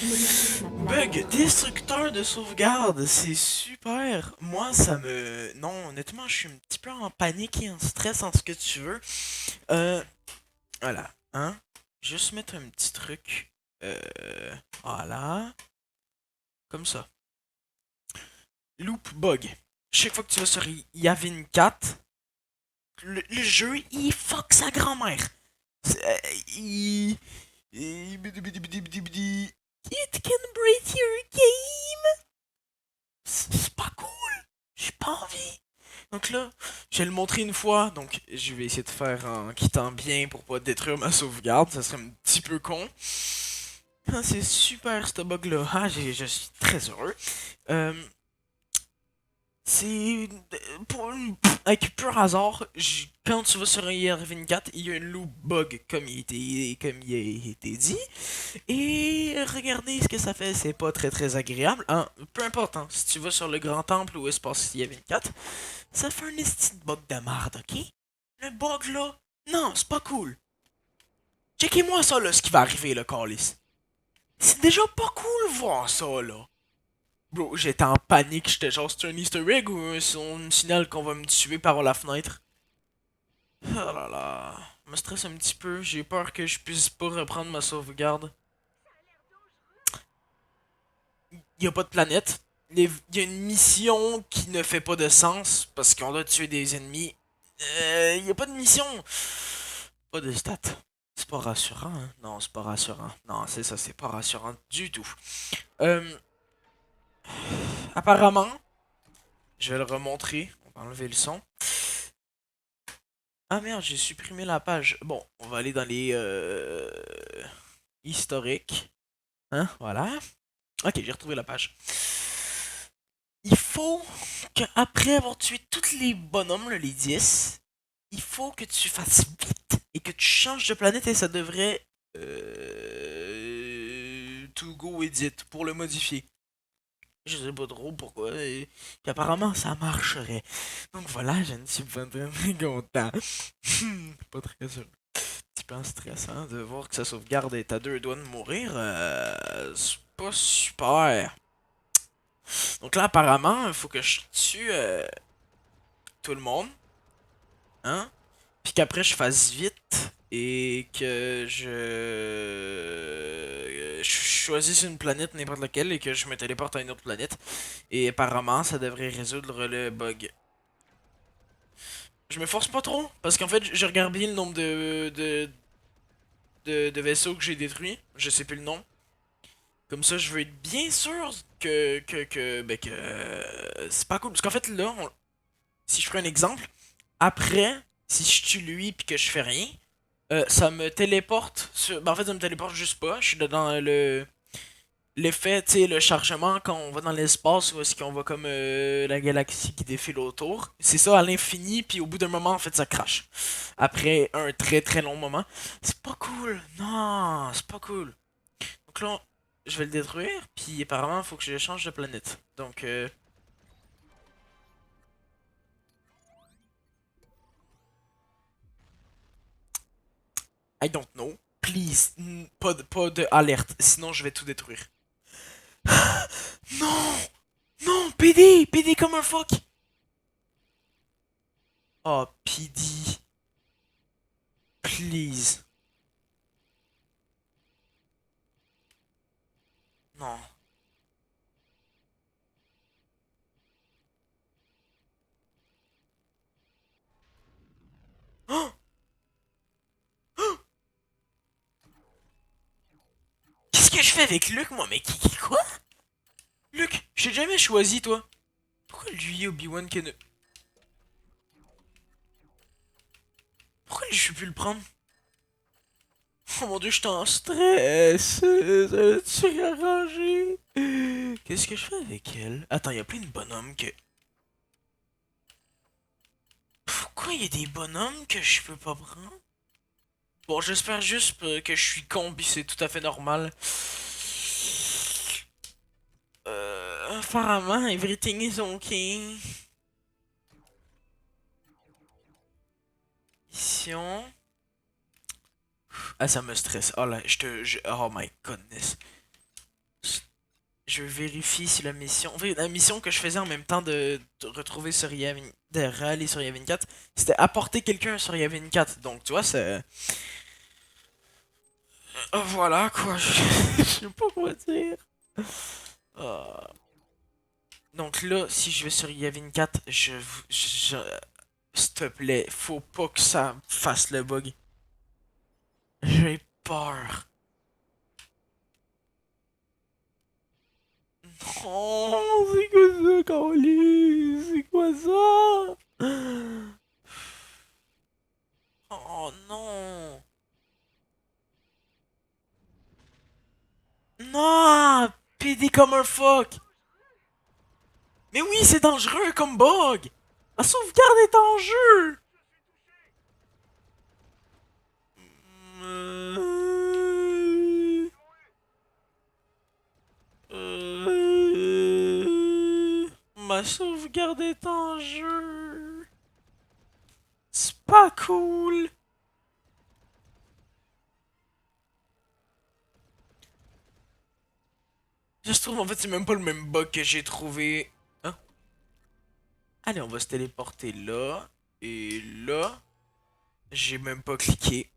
Bug destructeur de sauvegarde, c'est super. Moi, ça me... Non, honnêtement, je suis un petit peu en panique et en stress en ce que tu veux. Euh, voilà, hein. Juste mettre un petit truc. Voilà. Comme ça. Loop bug. Chaque fois que tu vas sur Yavin 4, le jeu, il fuck sa grand-mère. Il... It can break your game. C'est pas cool. J'ai pas envie. Donc là, je vais le montrer une fois. Donc, je vais essayer de faire en quittant bien pour pas détruire ma sauvegarde. Ça serait un petit peu con. Ah, c'est super ce bug-là. Ah, je suis très heureux. Euh, c'est. Avec pur hasard, quand tu vas sur IR24, il y a une loop bug comme il a été dit. Et regardez ce que ça fait, c'est pas très très agréable. Hein, peu importe, hein, si tu vas sur le grand temple ou espace IR24, ça fait un esti de bug de merde, ok? Le bug là, non, c'est pas cool. Checkez-moi ça là, ce qui va arriver, le calice. C'est déjà pas cool voir ça là. Bro, j'étais en panique, j'étais genre c'est un easter egg ou un signal qu'on va me tuer par la fenêtre. Oh là là, je me stresse un petit peu, j'ai peur que je puisse pas reprendre ma sauvegarde. Y a pas de planète. Y a une mission qui ne fait pas de sens parce qu'on doit tuer des ennemis. Y a pas de mission. Pas de stats. C'est pas rassurant, hein? Non, c'est pas rassurant. Non, c'est ça, c'est pas rassurant du tout. Euh, apparemment, je vais le remontrer. On va enlever le son. Ah merde, j'ai supprimé la page. Bon, on va aller dans les historiques. Hein, voilà. Ok, j'ai retrouvé la page. Il faut qu'après avoir tué tous les bonhommes, là, les 10, il faut que tu fasses vite et que tu changes de planète et ça devrait to go edit pour le modifier. Je sais pas trop pourquoi. Et qu'apparemment ça marcherait. Donc voilà, je ne suis pas très content. Pas très sûr. Un petit peu stressant de voir que sa sauvegarde est à deux doigts de mourir. C'est pas super. Donc là, apparemment, il faut que je tue tout le monde. Hein? Puis qu'après je fasse vite et que je choisisse une planète n'importe laquelle et que je me téléporte à une autre planète. Et apparemment, ça devrait résoudre le bug. Je me force pas trop parce qu'en fait, je regarde bien le nombre de vaisseaux que j'ai détruits. Je sais plus le nom. Comme ça, je veux être bien sûr que c'est pas cool. Parce qu'en fait, là, si je prends un exemple, après, si je tue lui puis que je fais rien, ça me téléporte en fait, ça me téléporte juste pas. Je suis dans l'effet, tu sais, le chargement quand on va dans l'espace ou est-ce qu'on voit comme la galaxie qui défile autour. C'est ça à l'infini, puis au bout d'un moment, en fait, ça crache. Après un très très long moment. C'est pas cool. Non, c'est pas cool. Donc là, je vais le détruire, puis apparemment, il faut que je change de planète. Donc, I don't know. Please, pas de alerte, sinon je vais tout détruire. Non! Non! PD! PD comme un fuck! Oh, PD. Please. Non. Oh! Qu'est-ce que je fais avec Luke, moi? Mais quoi? Luke, j'ai jamais choisi, toi. Pourquoi lui, Obi-Wan Kenobi? Pourquoi je peux plus le prendre? Oh mon dieu, je suis en stress. Ça tu réarrangé. Qu'est-ce que je fais avec elle? Attends, il y a plein de bonhommes que. Pourquoi il y a des bonhommes que je peux pas prendre? Bon, j'espère juste que je suis con, pis c'est tout à fait normal. Apparemment, everything is okay. Mission. Ah, ça me stresse. Oh là, oh my goodness. Je vérifie si la mission. En fait, la mission que je faisais en même temps de retrouver sur Yavin, de réaller sur Yavin 4, c'était apporter quelqu'un sur Yavin 4. Donc, tu vois, c'est. Voilà quoi. Je sais pas quoi dire. Ah. Donc là, si je vais sur Yavin 4, s'il te plaît, faut pas que ça fasse le bug. J'ai peur. Oh, c'est quoi ça, Carly? C'est quoi ça? Oh non. Non! PD comme un fuck! Mais oui, c'est dangereux comme bug! La sauvegarde est en jeu! Euh, Ma sauvegarde est en jeu. C'est pas cool. Je trouve en fait c'est même pas le même bug que j'ai trouvé. Hein? Allez, on va se téléporter là. Et là, j'ai même pas cliqué.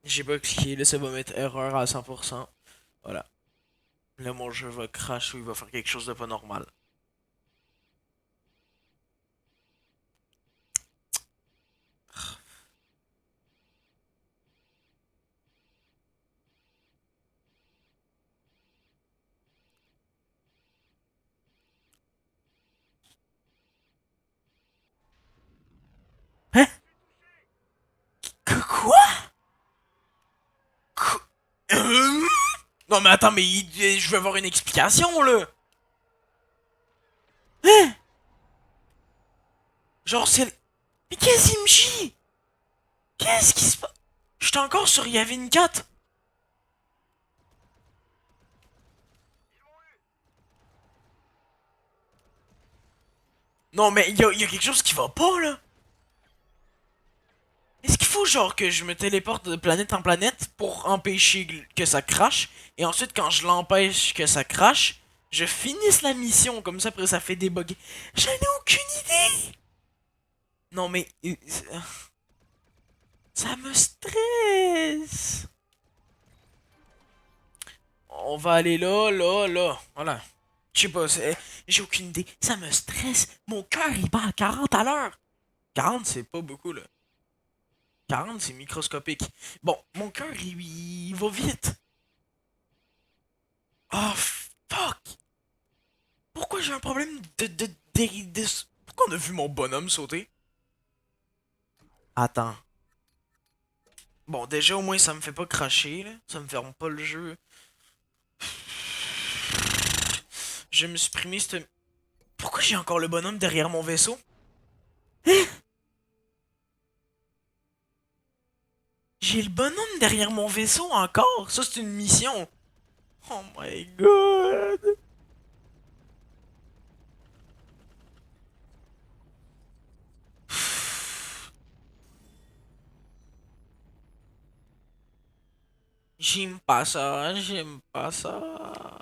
J'ai pas cliqué, là ça va mettre erreur à 100%. Voilà. Là mon jeu va crash ou il va faire quelque chose de pas normal. Hein? Quoi? Qu- Euh? Non mais attends, mais je veux avoir une explication là. Hein? Genre c'est... Mais qu'est-ce qu'il me chie? Qu'est-ce qui se passe? J'étais encore sur Yavin 4. Non mais y a quelque chose qui va pas là. Est-ce qu'il faut genre que je me téléporte de planète en planète pour empêcher que ça crache? Et ensuite quand je l'empêche que ça crache, je finisse la mission comme ça après ça fait des bugs. J'en ai aucune idée. Non mais... ça me stresse. On va aller là, là, là. Voilà. Je sais pas, j'ai aucune idée. Ça me stresse. Mon cœur, il bat à 40 à l'heure. 40, c'est pas beaucoup, là. 40, c'est microscopique. Bon, mon cœur, il va vite. Oh, fuck. Pourquoi j'ai un problème Pourquoi on a vu mon bonhomme sauter? Attends. Bon, déjà, au moins, ça me fait pas cracher, là. Ça me ferme pas le jeu. Je me suis pris cette... Pourquoi j'ai encore le bonhomme derrière mon vaisseau? J'ai le bonhomme derrière mon vaisseau encore? Ça, c'est une mission. Oh my god. J'aime pas ça, j'aime pas ça.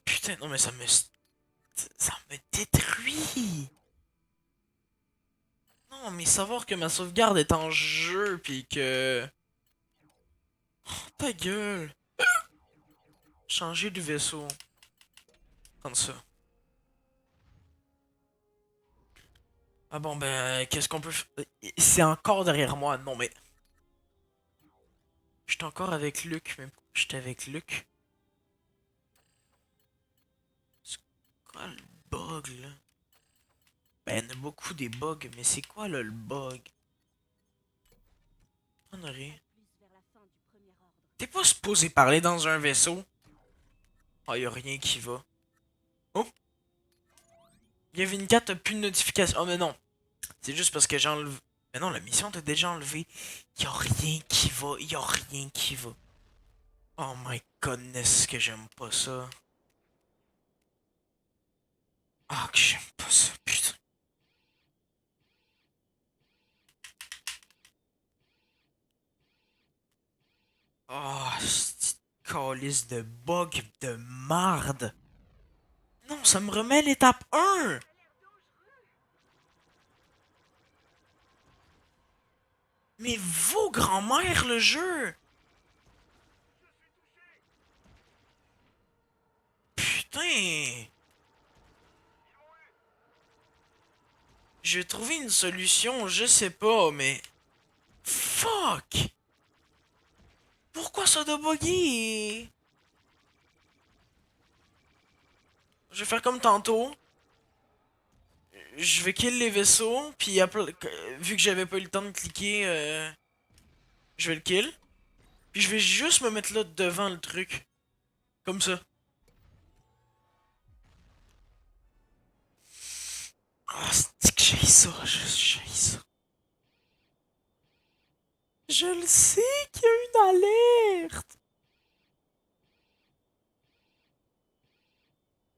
Putain, non mais ça me détruit. Non, mais savoir que ma sauvegarde est en jeu, puis que... Ta gueule. Changer de vaisseau. Comme ça. Ah bon, ben, qu'est-ce qu'on peut... C'est encore derrière moi, non mais... J'étais encore avec Luc, mais j'étais avec Luc. C'est quoi le bug, là? Ben, il y en a beaucoup des bugs, mais c'est quoi, là, le bug? On aurait... T'es pas supposé parler dans un vaisseau? Oh, y'a rien qui va. Oh! Gavin 4 t'as plus de notification. Oh, mais non. C'est juste parce que j'enlève. Mais non, la mission t'a déjà enlevé. Y'a rien qui va. Y'a rien qui va. Oh my goodness, que j'aime pas ça. Ah, que j'aime pas ça, putain. Oh, cette calice de bug de marde. Non, ça me remet à l'étape 1. Mais vos grand-mère le jeu. Putain. J'ai trouvé une solution, je sais pas, mais... Fuck. Pourquoi ça doit bugger? Je vais faire comme tantôt. Je vais kill les vaisseaux, puis vu que j'avais pas eu le temps de cliquer, je vais le kill. Puis je vais juste me mettre là devant le truc. Comme ça. Oh, c'est que j'ai ça, j'ai ça. Je le sais qu'il y a une alerte.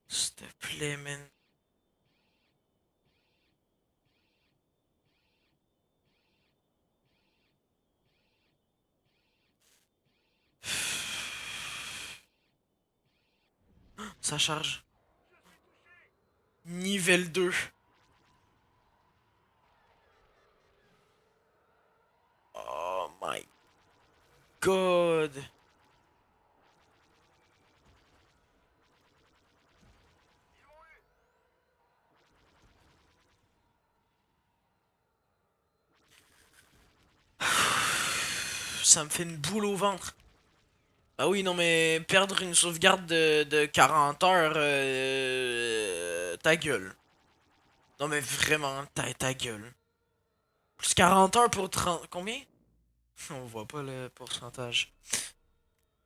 S'il te plaît, man. Ça charge. Niveau 2. Oh my god. Ça me fait une boule au ventre. Ah oui, non, mais perdre une sauvegarde de 40 heures, ta gueule. Non, mais vraiment, ta gueule. Plus 40 heures pour 30... Combien? On voit pas le pourcentage.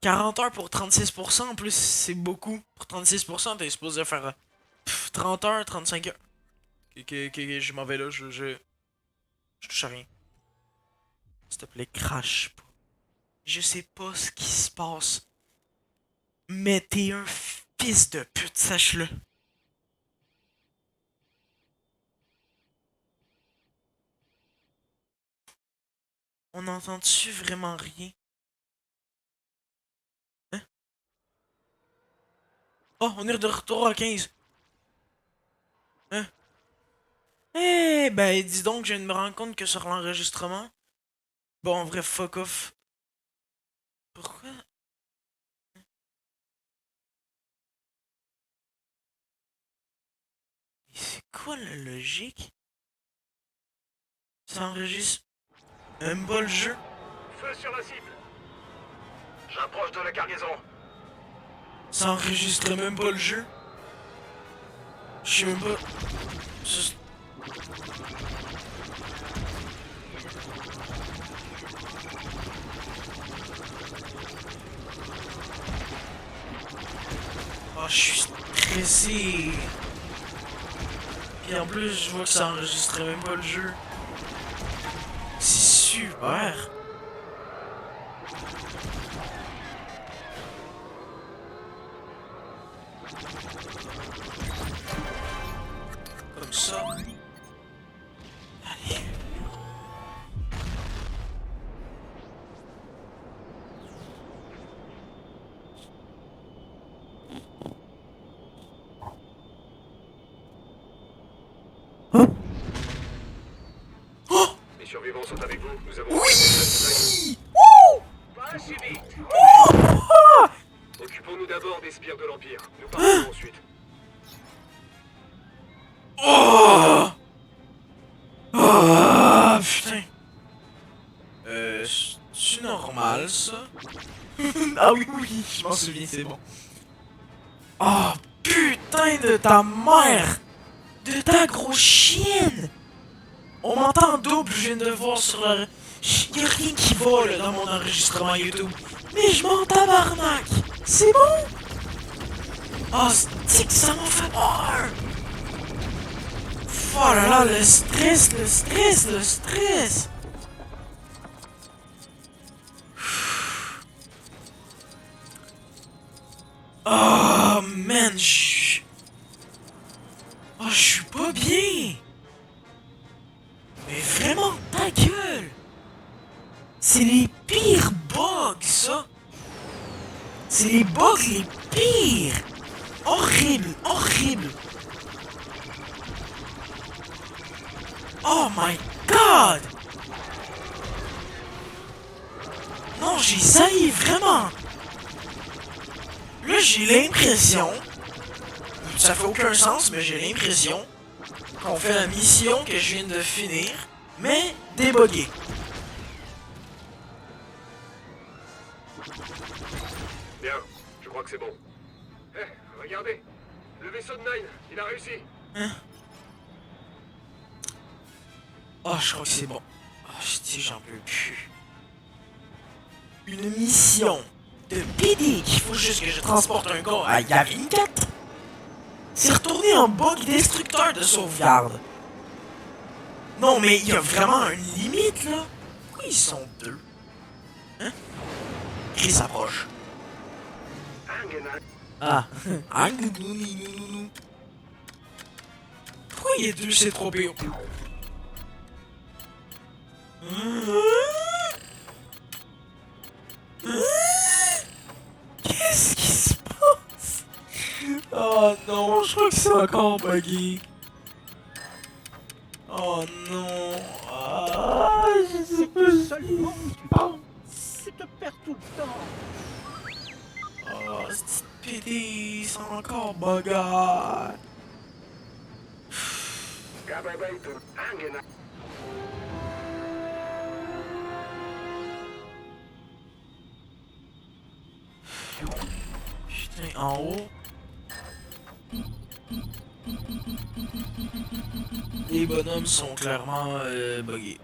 40 heures pour 36%, en plus, c'est beaucoup. Pour 36%, t'es supposé faire 30 heures, 35 heures. Ok, je m'en vais là, je touche à rien. S'il te plaît, crache pas. Je sais pas ce qui se passe. Mais t'es un fils de pute, sache-le. On entend-tu vraiment rien? Hein? Oh, on est de retour à 15. Hein? Eh ben, dis donc, je viens de me rendre compte que sur l'enregistrement... Bon, en vrai, fuck off. Pourquoi? C'est quoi la logique? Ça enregistre même pas le jeu? Feu sur la cible. J'approche de la cargaison. Ça enregistre même pas le jeu? Je sais même pas... Oh, je suis stressé. Et en plus, je vois que ça enregistrait même pas le jeu. C'est super. Comme ça. Allez. Oh! Les survivants sont avec vous. Nous avons... Oui! Pas si vite. Oh! Occupons-nous d'abord des sbires de l'Empire. Nous parlerons ensuite. Oh! Oh! Putain. C'est normal, ça? Ah oui, oui, je m'en souviens, c'est bon. Oh, putain de ta mère! De ta grosse chienne! On m'entend en double, je viens de voir sur la... Y'a rien qui va là, dans mon enregistrement YouTube. Mais je m'en tabarnak! C'est bon? Oh, c'est que ça m'a fait peur! Oh là là, le stress, le stress, le stress! Oh man, oh, je suis pas bien! Mais vraiment, ta gueule! C'est les pires bugs, ça! C'est les bugs les pires! Horrible, horrible! Oh my god! Non, j'ai sailli vraiment! Là, j'ai l'impression, ça fait aucun sens, mais j'ai l'impression qu'on fait la mission que je viens de finir, mais débuggée. Bien, je crois que c'est bon. Eh, regardez. Le vaisseau de Nine, il a réussi. Hein? Oh, je crois que c'est bon. Oh, je dis, j'en peux plus. Une mission de PD qu'il faut juste que je transporte un gars à Yavin 4. C'est retourné en bug destructeur de sauvegarde. Non, mais il y a vraiment une limite, là. Pourquoi ils sont deux? Hein? Chris s'approche. Ah. Pourquoi il y a deux C3PO? Qu'est-ce qui se passe? Oh non, je crois que c'est encore buggé. Oh non. Ah, je sais pas. Seulement tu penses, tu te perds tout le temps. Oh, cette PD, c'est encore bugard. Putain, en haut. Les bonhommes sont clairement buggés.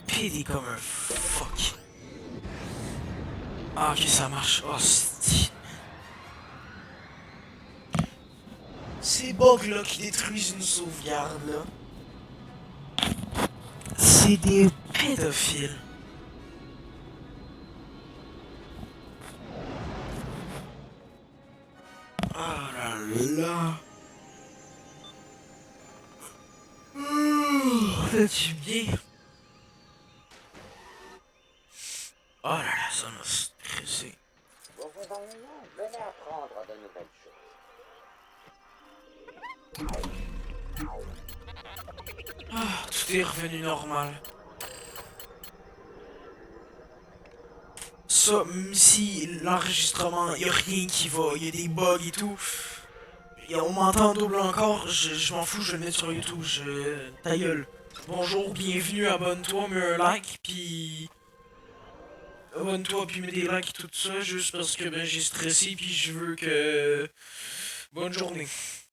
PD comme un fuck. Ah, ok, ça marche. Oh, c'est... Ces bugs-là qui détruisent une sauvegarde, là. C'est des pédophiles. Ah là là. Fais-tu bien? Oh là là, ça m'a stressé. Vous venez apprendre de nouvelles choses. Ah, tout est revenu normal. Ça, même si l'enregistrement, y a rien qui va, y a des bugs et tout. Et on m'entend double encore, je m'en fous, je vais le mettre sur YouTube, ta gueule. Bonjour, bienvenue, abonne-toi, mets un like, puis... Abonne-toi, puis mets des likes et tout ça, juste parce que ben, j'ai stressé, puis je veux que... Bonne journée.